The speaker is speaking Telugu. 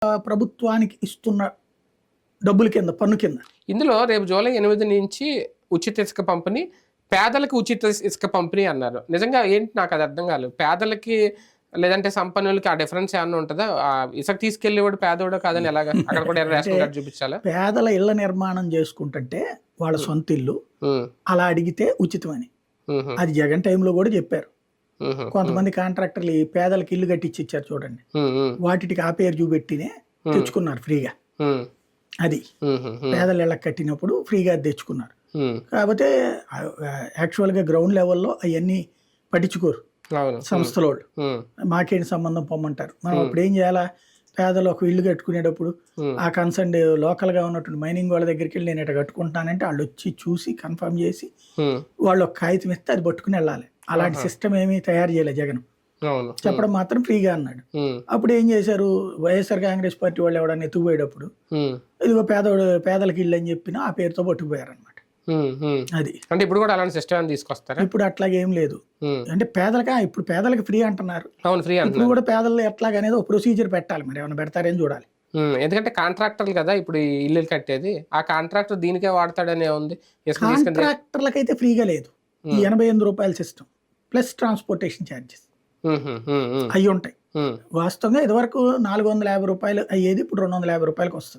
ప్రభుత్వానికి ఇస్తున్న డబ్బుల కింద, పన్ను కింద. ఇందులో రేపు జూలై 8 నుంచి ఉచిత ఇసుక పంపిణీ, పేదలకు ఉచిత ఇసుక పంపిణీ అన్నారు. నిజంగా ఏంటి నాకు అది అర్థం కాలేదు. పేదలకి లేదంటే సంపన్నులకి ఆ డిఫరెన్స్ ఏమన్నా ఉంటుందా? ఇసుక తీసుకెళ్ళేవాడు పేదోడో కాదని ఎలాగా? అక్కడ కూడా రేషన్ కార్డు చూపించాలా? పేదల ఇళ్ల నిర్మాణం చేసుకుంటుంటే వాళ్ళ సొంత ఇల్లు అలా అడిగితే ఉచితమని అది జగన్ టైంలో కూడా చెప్పారు. కొంతమంది కాంట్రాక్టర్లు పేదలకు ఇల్లు కట్టించి ఇచ్చారు చూడండి, వాటికి ఆ పేరు చూపెట్టినే తెచ్చుకున్నారు ఫ్రీగా. అది పేదల ఇళ్ళకి కట్టినప్పుడు ఫ్రీగా తెచ్చుకున్నారు. కాకపోతే యాక్చువల్గా గ్రౌండ్ లెవెల్లో అవన్నీ పట్టించుకోరు సంస్థల వాళ్ళు. మాకేంటి సంబంధం పొమ్మంటారు. మనం అప్పుడు ఏం చేయాలా? పేదలు ఒక ఇల్లు కట్టుకునేటప్పుడు ఆ కన్సర్న్ లోకల్గా ఉన్నటువంటి మైనింగ్ వాళ్ళ దగ్గరికి వెళ్ళి నేను ఇట్లా కట్టుకుంటానంటే వాళ్ళు వచ్చి చూసి కన్ఫర్మ్ చేసి వాళ్ళు ఒక కాగితం ఇస్తే అది పట్టుకుని వెళ్ళాలి. అలాంటి సిస్టమ్ ఏమీ తయారు చేయలేదు జగన్. చెప్పడం మాత్రం ఫ్రీగా అన్నాడు. అప్పుడు ఏం చేశారు, వైఎస్ఆర్ కాంగ్రెస్ పార్టీ వాళ్ళు ఎవడన్నా ఎత్తుకుపోయేటప్పుడు ఇదిగో పేదలకు ఇల్లు అని చెప్పినా ఆ పేరుతో పట్టుకుపోయారు అనమాట. అది అంటే ఇప్పుడు కూడా అలాంటి సిస్టమ్ తీసుకొస్తారు. ఇప్పుడు అట్లాగేం లేదు. అంటే ఇప్పుడు పేదలకు ఫ్రీ అంటున్నారు. ఇప్పుడు కూడా పేదలు ఎట్లాగనేది ఒక ప్రొసీజర్ పెట్టాలి. మరి ఏమైనా పెడతారని చూడాలి. ఎందుకంటే కాంట్రాక్టర్లు కదా ఇప్పుడు ఇల్లు కట్టేది, ఆ కాంట్రాక్టర్ దీనికే వాడతాడనే ఉంది. కాంట్రాక్టర్లకైతే ఫ్రీగా లేదు. ఈ 88 రూపాయల సిస్టమ్ ప్లస్ ట్రాన్స్పోర్టేషన్ ఛార్జెస్ అవి ఉంటాయి. వాస్తవంగా ఇదివరకు 450 రూపాయలు అయ్యేది ఇప్పుడు 250 రూపాయలకు వస్తుంది.